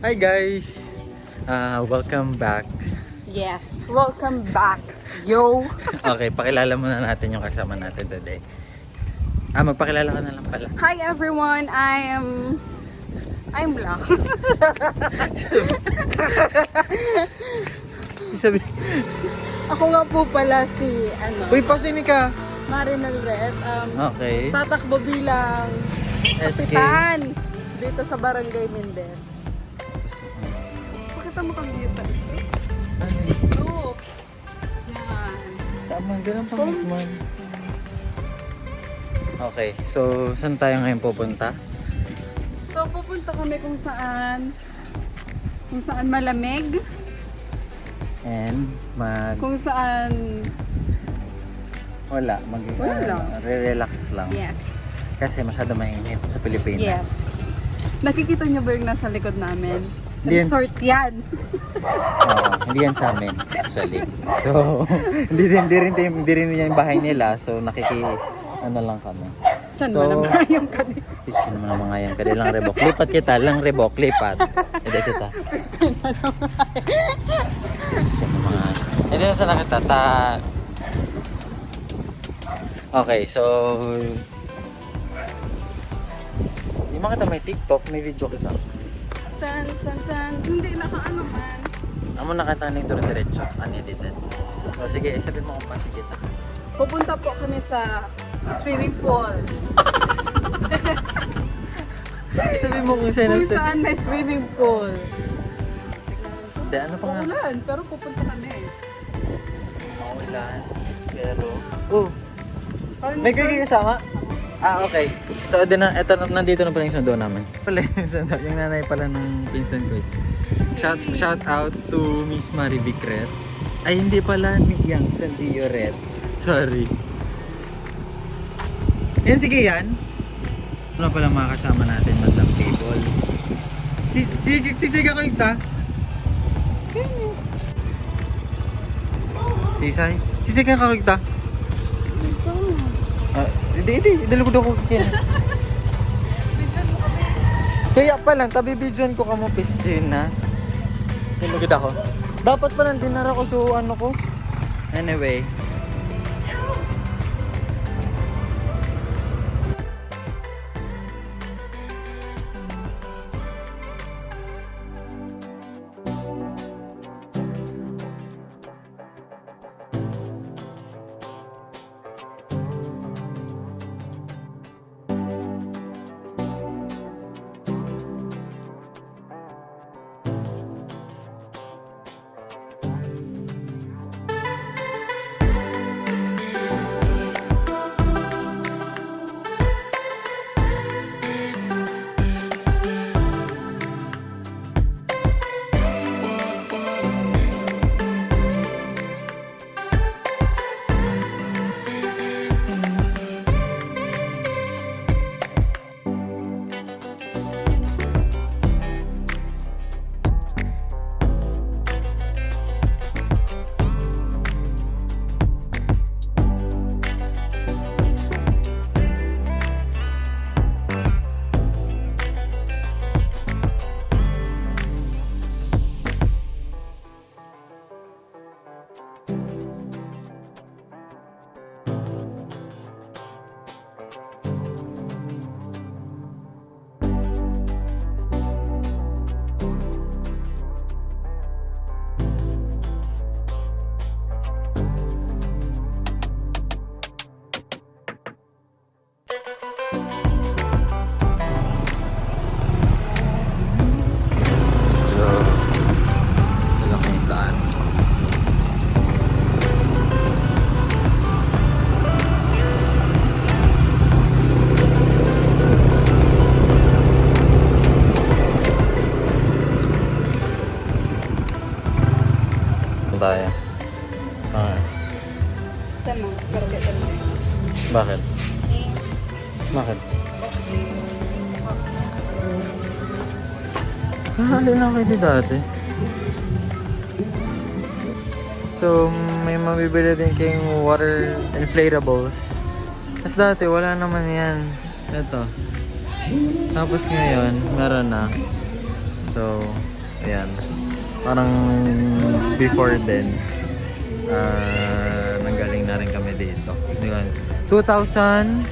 Hi guys! Welcome back. Yes, welcome back, yo! Okay, pakilala muna natin yung kasama natin today. Magpakilala ka na lang pala. Hi everyone, I'm Black. Sabi, Ako nga po pala si, uy, pasini ka! Marinel Red. Okay. Tatakbo bilang SK. kapitan dito sa Barangay Mendez. Pakita mo kami dito. Oo. Yan. Tama, ganun pa man. Okay, so saan tayo ngayon pupunta? So pupunta kami kung saan malamig, And kung saan wala, re-relax lang. yes. Kasi masyado mainit sa Pilipinas. Yes. Nakikita niyo ba yung nasa likod namin? Hindi yan- Resort yan. Oo, hindi yan sa amin actually. So, hindi rin yan yung bahay nila. So, ano lang kami. Saan So, ba naman yung kanil? Gusto naman ang mga yan. Kaya lang rebok. Lipat kita. Lang rebok. Lipat. Hindi kita. Gusto na naman. Gusto ng mga yan. Hindi na sana kita. Okay, so di mo kita may TikTok, may video kita. Tan, tan, tan. Hindi, nakaano man. Amo nakita na yung diretso. Unedited. So, sige, sabihin mo kung pasi kita. Pupunta po kami sa swimming pool. Sabihin mo kung saan. Kung saan may swimming pool. Hindi, ano pa nga? Uulan, pero pupunta kami. Maulan. Pero... May kayo kasama? Okay. So, nandito na pala yung sundo namin. Pala yung sundo. Yung nanay pala ng pinsan ko. Shout out to Miss Marie Vicret. Ay, hindi pala ni Yang Sandio Red. Sorry. Yan, sige yan. Wala pala mga kasama natin madlang table. Sisiga ko yung ta. Sisay. Sisiga ka yung ta. Hindi, dalawag ako kikin. Bidyan mo kami. Kaya pa lang, tabi bidyan ko kamo piscine na. Tinugid ako. Dapat pa lang dinar ako so ano ko. Anyway. Tayo. Tama, pero kaya mo. Bakit? Thanks. Bakit? Halin lang kayo dati. So, may mabibili din kayong water inflatables. Tapos dati, wala naman yan. Ito. Tapos ngayon, meron na. So, ayan. Parang before then, nanggaling na rin kami dito. 2000,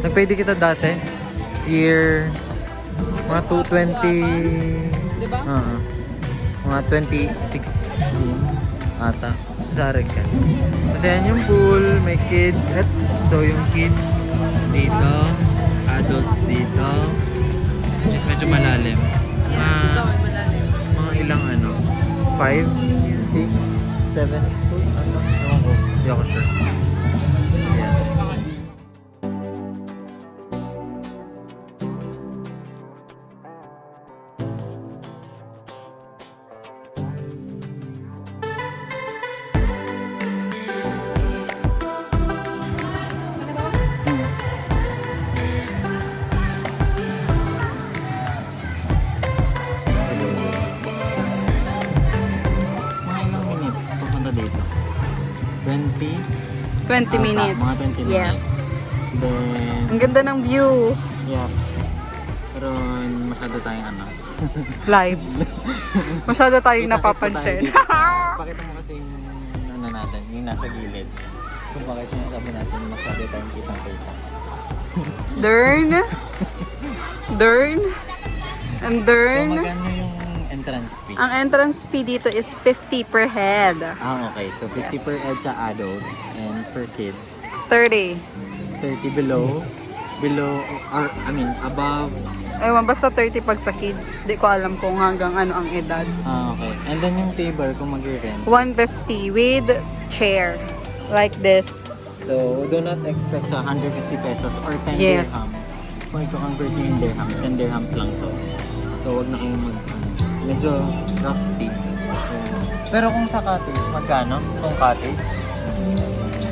nagpaydi kita dati. Year, mga 220, Diba? mga 2016 ata. Zarek ka. Kasi yan yung pool, may kids. So yung kids dito, adults dito. Which is medyo malalim. Yes, doon, malalim. Mga ilang 5, 6, 7 pool? Ano? Ewan ko. Hindi ako sure. Ayan. Mga ilang minutes papunta dito? 20? 20 minutes. Mga 20 minutes. Yes. Then, Ang ganda ng view. yeah. Pero masyado tayong Live. Masyado tayong Kita-kita napapansin. tayo dito. Pakita mo kasi yung natin, yung nasa gilid. Kung bakit sinasabi natin masyado tayong kitang-kita. Dern. Dern. And So Dern. magkano yung entrance fee? Ang entrance fee dito is 50 per head. Okay. So 50 per head sa adults and for kids. 30. 30 below, or I mean, above. Ewan, basta 30 pag sa kids. Di ko alam kung hanggang ano ang edad. Okay. And then yung table, kung mag-rent. 150 with chair. Like this. So, do not expect sa 150 pesos or 10 Yes. dirhams. Kung i-convert nyo yung dirhams, 10 dirhams lang to. So, wag na kayong medyo rusty. Pero kung sa cottage, magkano? Kung cottage?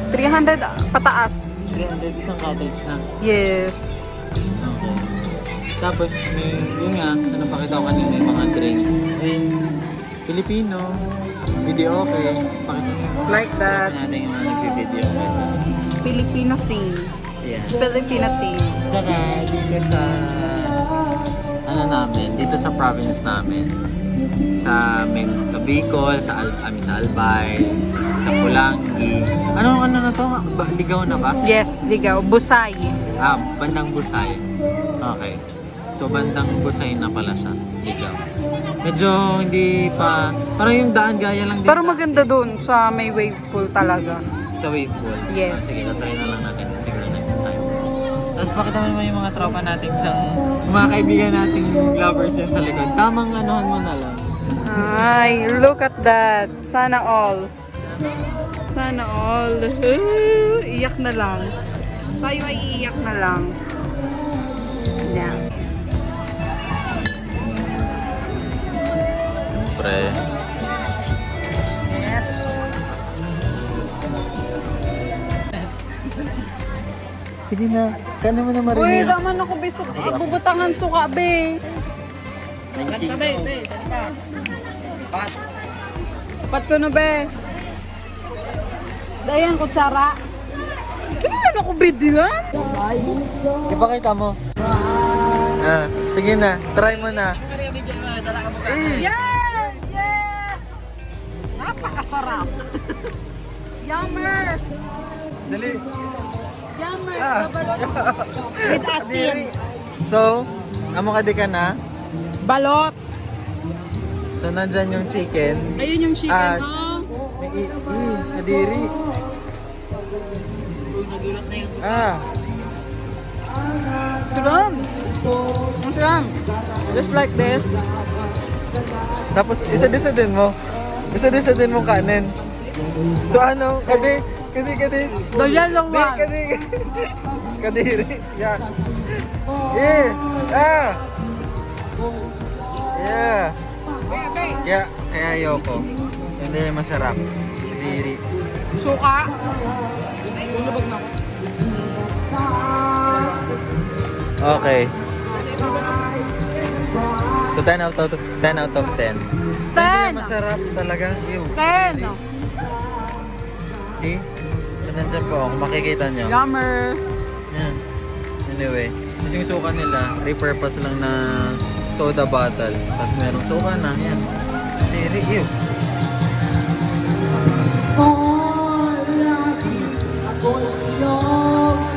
300 pataas. 300 isang cottage na. Yes. Okay. Tapos, may, yun nga, sa napakita ko kanina yung mga drinks. And, Filipino, video okay. Pakita nyo. Like that. Natin yung mga nag-video okay dyan. Filipino theme. Yeah. It's Filipino theme. Tsaka, dito sa, dito sa province namin, sa Bicol, sa Albay, sa Pulangi. Ano na to? Ligaw na ba? Yes, ligaw. Busay. Bandang Busay. Okay. So, bandang Busay na pala siya. Ligaw. Medyo hindi pa, parang yung daan gaya lang din. Pero maganda dun sa may wave pool talaga. Sa wave pool. Yes. Sige, tatry na lang natin siguro next time. Tapos pakita mo yung mga tropa natin dyan, mga kaibigan nating lovers yan sa likod. Tamang anuhan mo na lang. Ay, look at that. Sana all. Sana all. Iyak na lang. Tayo ay iiyak na lang. Yan. Pre. Yes. Sige na, kano mo na Uy, marinig. laman ako be. Bubutangan suka be. Tapat ko na be. Dayan, kutsara. Ano ko be diyan? Ipakita mo. Sige na, try mo na. Yes! Yes! Napakasarap. Yummers! Dali. Yummers! Babalot. With asin. So, amo ka di ka na. Balot. So, nandyan yung chicken. Ayun yung chicken, Ah, ha? May kadiri. Turam. Ang turam. Just like this. Tapos, isa-isa din mo. Isa-isa din mo kanin. So, ano? Kadi. The yellow Di, one. kadiri. Yeah. Yeah. Kaya ayoko. Hindi masarap. Kadiri. Suka. Lulubog na ako. Okay. So 10 out of 10. 10. Masarap talaga. Ew. 10. See? So nandiyan po kung makikita nyo. Yummer. Yan. Anyway, kasi yung suka nila, repurpose lang na soda bottle. Tapos merong suka na. Yan. Tiri, ew.